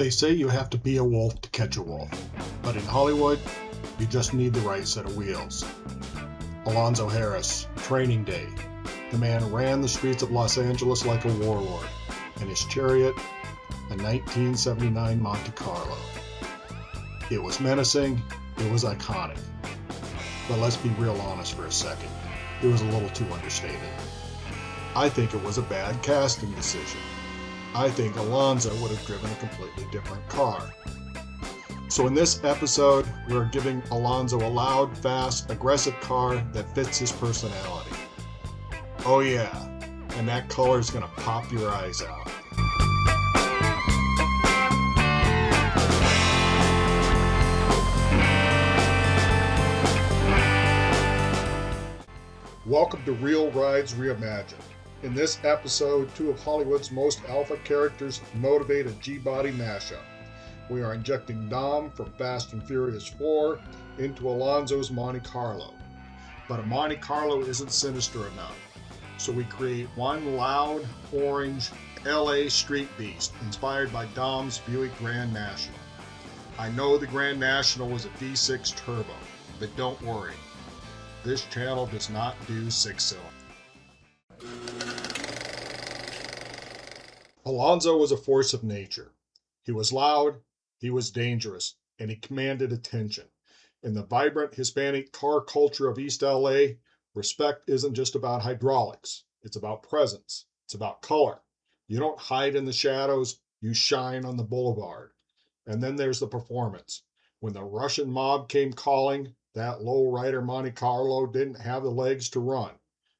They say you have to be a wolf to catch a wolf, but in Hollywood, you just need the right set of wheels. Alonzo Harris, Training Day. The man ran the streets of Los Angeles like a warlord, and his chariot, a 1979 Monte Carlo. It was menacing, it was iconic. But let's be real honest for a second. It was a little too understated. I think it was a bad casting decision. I think Alonzo would have driven a completely different car. So in this episode, we're giving Alonzo a loud, fast, aggressive car that fits his personality. Oh yeah, and that color is gonna pop your eyes out. Welcome to Reel Rides Reimagined. In this episode, two of Hollywood's most alpha characters motivate a G-body mashup. We are injecting Dom from Fast and Furious 4 into Alonzo's Monte Carlo. But a Monte Carlo isn't sinister enough, so we create one loud, orange, LA street beast inspired by Dom's Buick Grand National. I know the Grand National was a V6 turbo, but don't worry. This channel does not do six-cylinder. Alonzo was a force of nature. He was loud, he was dangerous, and he commanded attention. In the vibrant Hispanic car culture of East LA, respect isn't just about hydraulics. It's about presence. It's about color. You don't hide in the shadows, you shine on the boulevard. And then there's the performance. When the Russian mob came calling, that low-rider Monte Carlo didn't have the legs to run.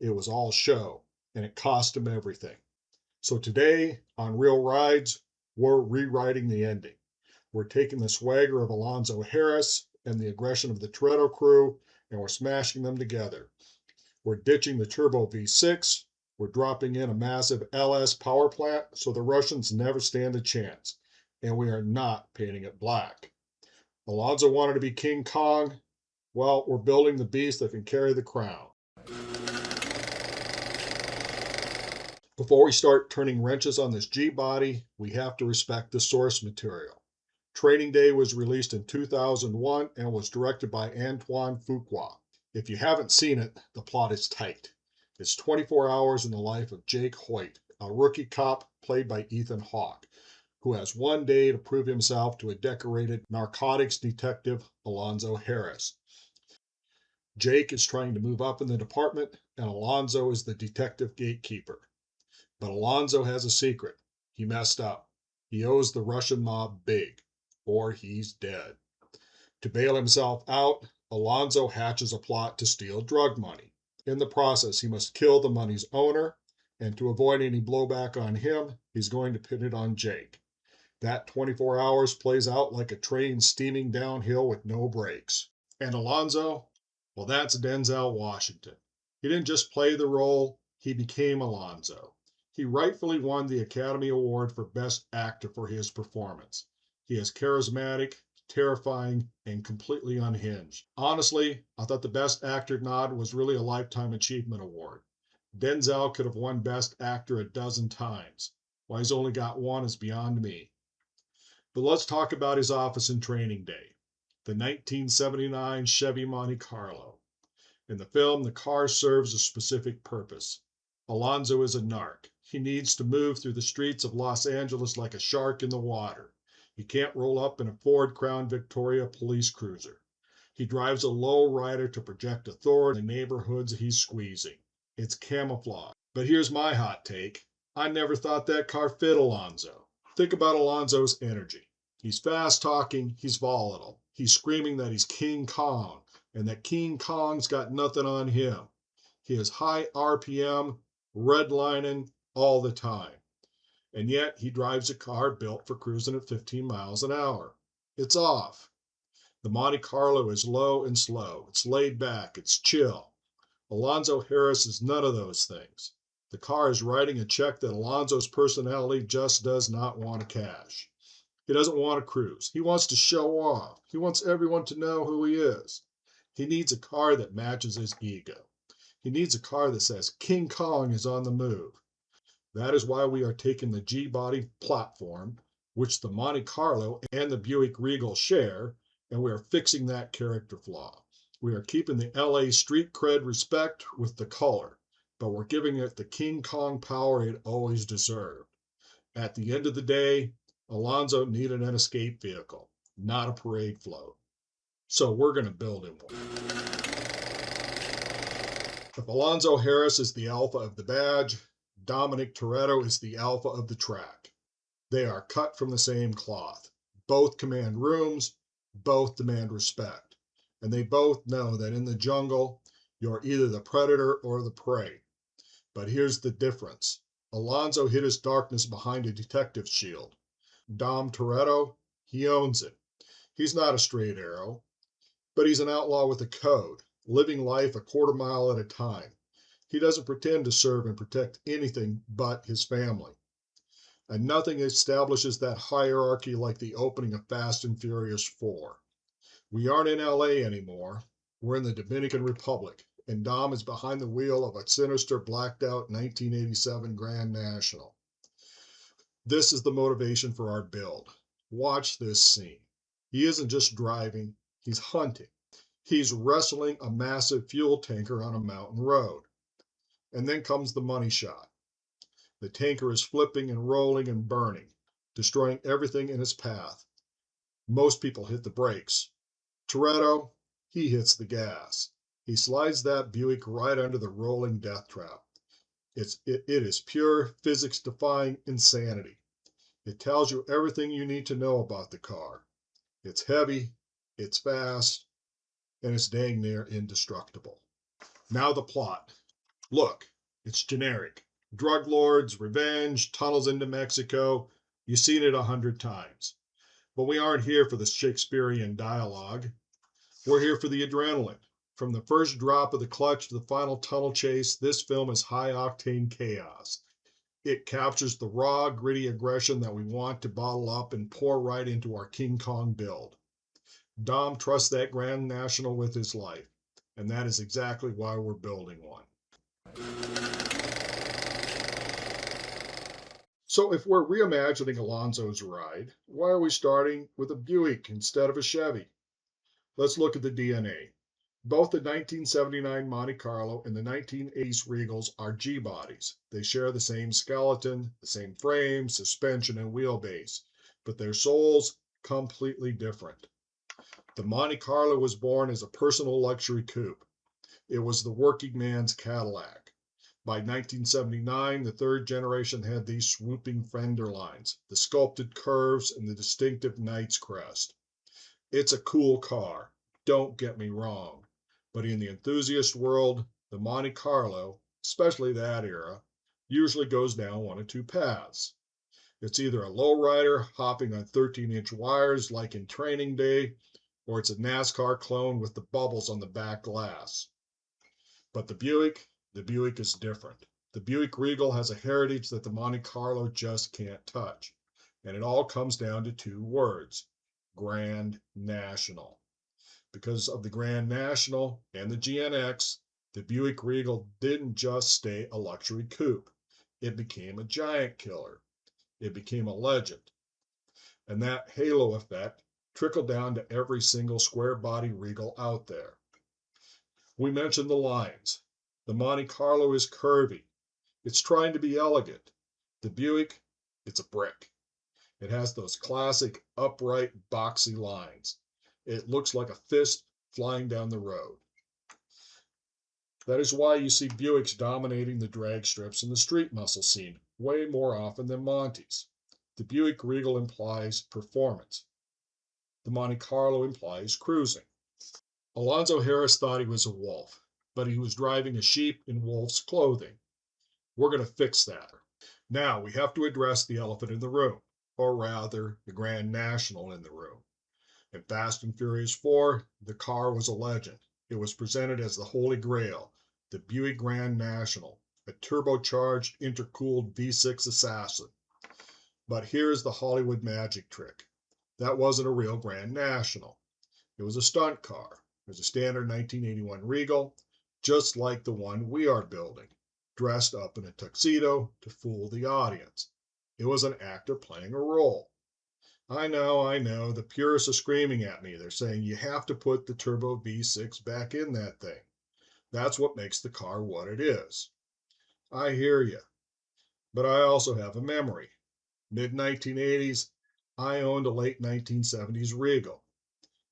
It was all show, and it cost him everything. So today, on Reel Rides, we're rewriting the ending. We're taking the swagger of Alonzo Harris and the aggression of the Toretto crew, and we're smashing them together. We're ditching the turbo V6, we're dropping in a massive LS power plant so the Russians never stand a chance, and we are not painting it black. Alonzo wanted to be King Kong. Well, we're building the beast that can carry the crown. Before we start turning wrenches on this G-body, we have to respect the source material. Training Day was released in 2001 and was directed by Antoine Fuqua. If you haven't seen it, the plot is tight. It's 24 hours in the life of Jake Hoyt, a rookie cop played by Ethan Hawke, who has one day to prove himself to a decorated narcotics detective, Alonzo Harris. Jake is trying to move up in the department, and Alonzo is the detective gatekeeper. But Alonzo has a secret. He messed up. He owes the Russian mob big, or he's dead. To bail himself out, Alonzo hatches a plot to steal drug money. In the process, he must kill the money's owner, and to avoid any blowback on him, he's going to pin it on Jake. That 24 hours plays out like a train steaming downhill with no brakes. And Alonzo? Well, that's Denzel Washington. He didn't just play the role, he became Alonzo. He rightfully won the Academy Award for Best Actor for his performance. He is charismatic, terrifying, and completely unhinged. Honestly, I thought the Best Actor nod was really a Lifetime Achievement Award. Denzel could have won Best Actor a dozen times. Why he's only got one is beyond me. But let's talk about his office in Training Day. The 1979 Chevy Monte Carlo. In the film, the car serves a specific purpose. Alonzo is a narc. He needs to move through the streets of Los Angeles like a shark in the water. He can't roll up in a Ford Crown Victoria police cruiser. He drives a low rider to project authority in the neighborhoods he's squeezing. It's camouflage. But here's my hot take. I never thought that car fit Alonzo. Think about Alonzo's energy. He's fast-talking, he's volatile. He's screaming that he's King Kong, and that King Kong's got nothing on him. He is high RPM, redlining all the time. And yet he drives a car built for cruising at 15 miles an hour. It's off. The Monte Carlo is low and slow. It's laid back. It's chill. Alonzo Harris is none of those things. The car is writing a check that Alonzo's personality just does not want to cash. He doesn't want to cruise. He wants to show off. He wants everyone to know who he is. He needs a car that matches his ego. He needs a car that says King Kong is on the move. That is why we are taking the G-body platform which the Monte Carlo and the Buick Regal share, and we are fixing that character flaw. We are keeping the LA street cred respect with the color, but we're giving it the King Kong power it always deserved. At the end of the day, Alonzo needed an escape vehicle, not a parade float. So we're going to build him one. If Alonzo Harris is the alpha of the badge, Dominic Toretto is the alpha of the track. They are cut from the same cloth. Both command rooms, both demand respect. And they both know that in the jungle, you're either the predator or the prey. But here's the difference. Alonzo hid his darkness behind a detective's shield. Dom Toretto, he owns it. He's not a straight arrow, but he's an outlaw with a code, living life a quarter mile at a time. He doesn't pretend to serve and protect anything but his family. And nothing establishes that hierarchy like the opening of Fast and Furious 4. We aren't in LA anymore. We're in the Dominican Republic, and Dom is behind the wheel of a sinister, blacked-out 1987 Grand National. This is the motivation for our build. Watch this scene. He isn't just driving, he's hunting. He's wrestling a massive fuel tanker on a mountain road. And then comes the money shot. The tanker is flipping and rolling and burning, destroying everything in its path. Most people hit the brakes. Toretto, he hits the gas. He slides that Buick right under the rolling death trap. It is pure physics-defying insanity. It tells you everything you need to know about the car. It's heavy, it's fast, and it's dang near indestructible. Now the plot. Look, it's generic. Drug lords, revenge, tunnels into Mexico. You've seen it 100 times. But we aren't here for the Shakespearean dialogue. We're here for the adrenaline. From the first drop of the clutch to the final tunnel chase, this film is high-octane chaos. It captures the raw, gritty aggression that we want to bottle up and pour right into our King Kong build. Dom trusts that Grand National with his life, and that is exactly why we're building one. So if we're reimagining Alonzo's ride, why are we starting with a Buick instead of a Chevy? Let's look at the DNA. Both the 1979 Monte Carlo and the 1980s Regals are G-bodies. They share the same skeleton, the same frame, suspension, and wheelbase, but their souls completely different. The Monte Carlo was born as a personal luxury coupe. It was the working man's Cadillac. By 1979, the third generation had these swooping fender lines, the sculpted curves, and the distinctive knight's crest. It's a cool car, don't get me wrong, but in the enthusiast world, the Monte Carlo, especially that era, usually goes down one of two paths. It's either a lowrider hopping on 13-inch wires like in Training Day, or it's a NASCAR clone with the bubbles on the back glass. But the Buick is different. The Buick Regal has a heritage that the Monte Carlo just can't touch. And it all comes down to two words: Grand National. Because of the Grand National and the GNX, the Buick Regal didn't just stay a luxury coupe. It became a giant killer. It became a legend. And that halo effect trickled down to every single square body Regal out there. We mentioned the lines. The Monte Carlo is curvy. It's trying to be elegant. The Buick, it's a brick. It has those classic upright, boxy lines. It looks like a fist flying down the road. That is why you see Buicks dominating the drag strips and the street muscle scene way more often than Montes. The Buick Regal implies performance. The Monte Carlo implies cruising. Alonzo Harris thought he was a wolf, but he was driving a sheep in wolf's clothing. We're going to fix that. Now we have to address the elephant in the room, or rather, the Grand National in the room. In Fast and Furious 4, the car was a legend. It was presented as the Holy Grail, the Buick Grand National, a turbocharged, intercooled V6 assassin. But here's the Hollywood magic trick. That wasn't a real Grand National. It was a stunt car. It was a standard 1981 Regal, just like the one we are building, dressed up in a tuxedo to fool the audience. It was an actor playing a role. I know, the purists are screaming at me. They're saying you have to put the turbo V6 back in that thing. That's what makes the car what it is. I hear you, but I also have a memory. Mid-1980s, I owned a late 1970s Regal.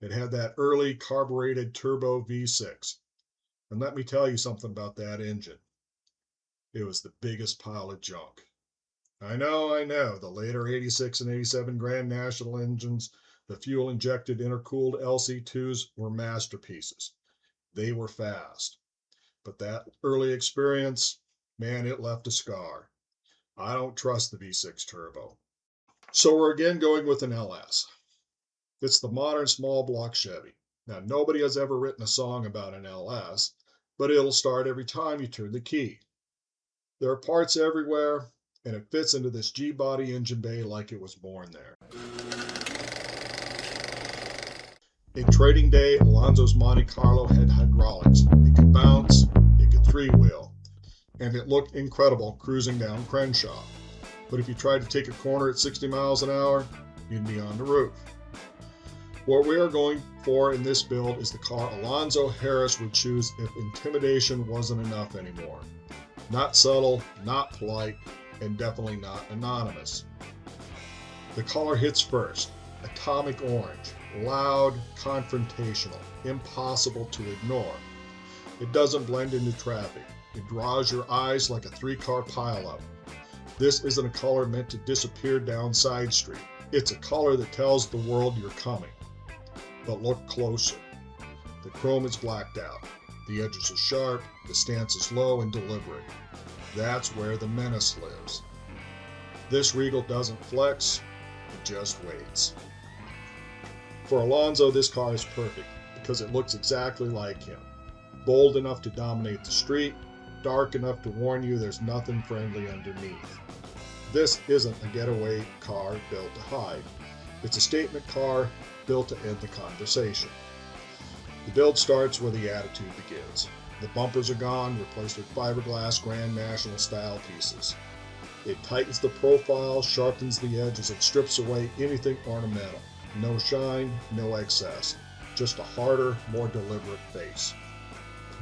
It had that early carbureted turbo V6. And let me tell you something about that engine. It was the biggest pile of junk. I know. The later 86 and 87 Grand National engines, the fuel injected intercooled LC2s were masterpieces. They were fast. But that early experience, man, it left a scar. I don't trust the V6 turbo. So we're again going with an LS. It's the modern small block Chevy. Now, nobody has ever written a song about an LS, but it'll start every time you turn the key. There are parts everywhere, and it fits into this G-body engine bay like it was born there. In trading day, Alonzo's Monte Carlo had hydraulics. It could bounce, it could three-wheel, and it looked incredible cruising down Crenshaw. But if you tried to take a corner at 60 miles an hour, you'd be on the roof. What we are going for in this build is the car Alonzo Harris would choose if intimidation wasn't enough anymore. Not subtle, not polite, and definitely not anonymous. The color hits first, atomic orange, loud, confrontational, impossible to ignore. It doesn't blend into traffic. It draws your eyes like a three-car pileup. This isn't a color meant to disappear down side street. It's a color that tells the world you're coming. But look closer. The chrome is blacked out. The edges are sharp, the stance is low and deliberate. That's where the menace lives. This Regal doesn't flex, it just waits. For Alonzo, this car is perfect because it looks exactly like him. Bold enough to dominate the street, dark enough to warn you there's nothing friendly underneath. This isn't a getaway car built to hide. It's a statement car built to end the conversation. The build starts where the attitude begins. The bumpers are gone, replaced with fiberglass Grand National style pieces. It tightens the profile, sharpens the edges, and strips away anything ornamental. No shine, no excess. Just a harder, more deliberate face.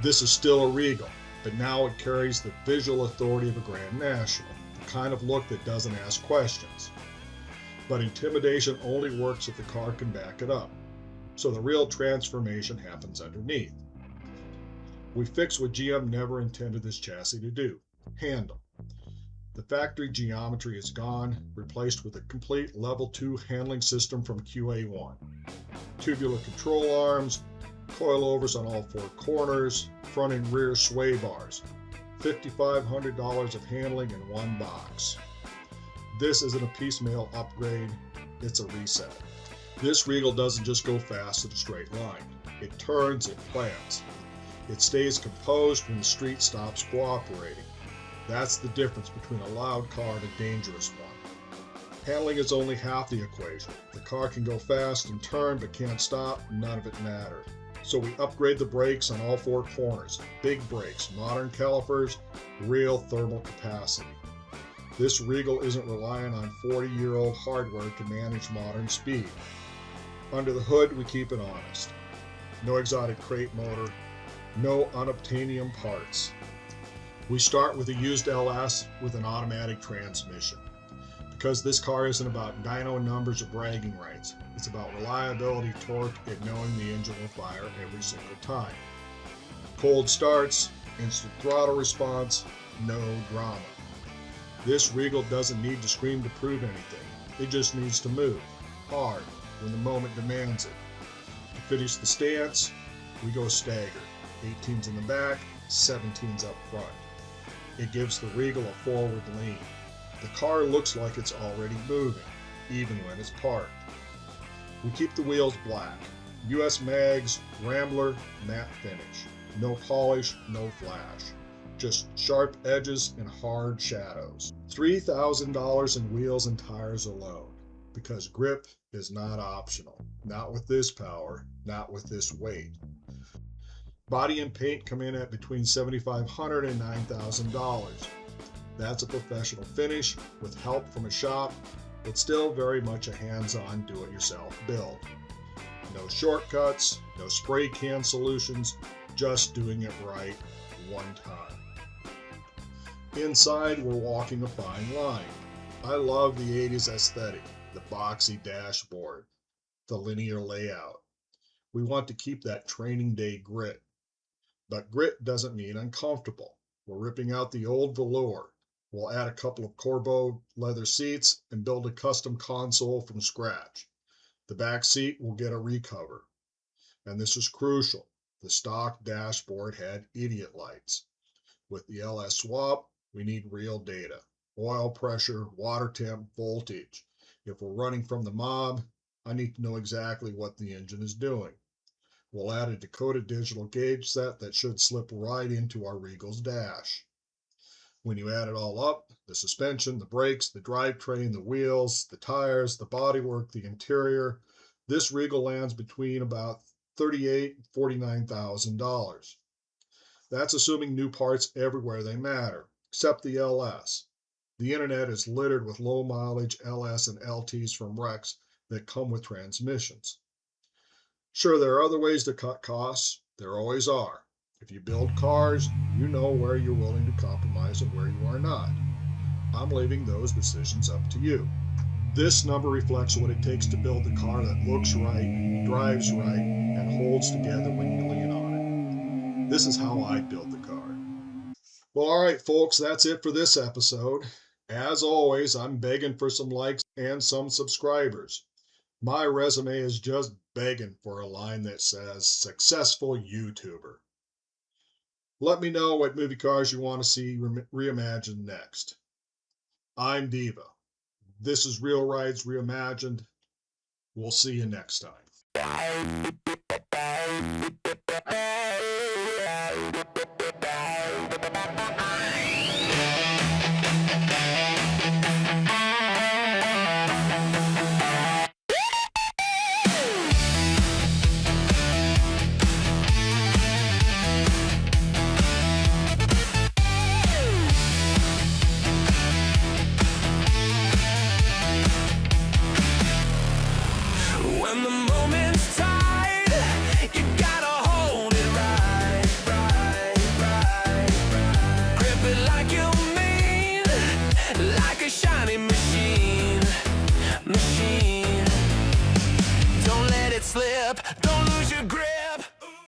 This is still a Regal, but now it carries the visual authority of a Grand National, the kind of look that doesn't ask questions. But intimidation only works if the car can back it up. So the real transformation happens underneath. We fix what GM never intended this chassis to do, handle. The factory geometry is gone, replaced with a complete level 2 handling system from QA1. Tubular control arms, coilovers on all four corners, front and rear sway bars, $5,500 of handling in one box. This isn't a piecemeal upgrade, it's a reset. This Regal doesn't just go fast in a straight line. It turns, it plans. It stays composed when the street stops cooperating. That's the difference between a loud car and a dangerous one. Handling is only half the equation. The car can go fast and turn but can't stop, none of it matters. So we upgrade the brakes on all four corners. Big brakes, modern calipers, real thermal capacity. This Regal isn't relying on 40-year-old hardware to manage modern speed. Under the hood, we keep it honest. No exotic crate motor, no unobtainium parts. We start with a used LS with an automatic transmission. Because this car isn't about dyno numbers or bragging rights. It's about reliability, torque, and knowing the engine will fire every single time. Cold starts, instant throttle response, no drama. This Regal doesn't need to scream to prove anything. It just needs to move, hard, when the moment demands it. To finish the stance, we go staggered. 18s in the back, 17s up front. It gives the Regal a forward lean. The car looks like it's already moving, even when it's parked. We keep the wheels black. US mags, Rambler, matte finish. No polish, no flash. Just sharp edges and hard shadows. $3,000 in wheels and tires alone, because grip is not optional. Not with this power, not with this weight. Body and paint come in at between $7,500 and $9,000. That's a professional finish with help from a shop but still very much a hands-on do-it-yourself build. No shortcuts, no spray can solutions, just doing it right one time. Inside, we're walking a fine line. I love the 80s aesthetic, the boxy dashboard, the linear layout. We want to keep that training day grit, but grit doesn't mean uncomfortable. We're ripping out the old velour. We'll add a couple of Corbeau leather seats and build a custom console from scratch. The back seat will get a recover. And this is crucial. The stock dashboard had idiot lights. With the LS swap, we need real data. Oil pressure, water temp, voltage. If we're running from the mob, I need to know exactly what the engine is doing. We'll add a decoded digital gauge set that should slip right into our Regal's dash. When you add it all up, the suspension, the brakes, the drivetrain, the wheels, the tires, the bodywork, the interior, this Regal lands between about $38,000 and $49,000. That's assuming new parts everywhere they matter, except the LS. The internet is littered with low mileage LS and LTs from wrecks that come with transmissions. Sure, there are other ways to cut costs. There always are. If you build cars, you know where you're willing to compromise and where you are not. I'm leaving those decisions up to you. This number reflects what it takes to build the car that looks right, drives right, and holds together when you lean on it. This is how I build the car. Well, all right, folks, that's it for this episode. As always, I'm begging for some likes and some subscribers. My resume is just begging for a line that says successful YouTuber. Let me know what movie cars you want to see reimagined next. I'm Deva. This is Reel Rides Reimagined. We'll see you next time.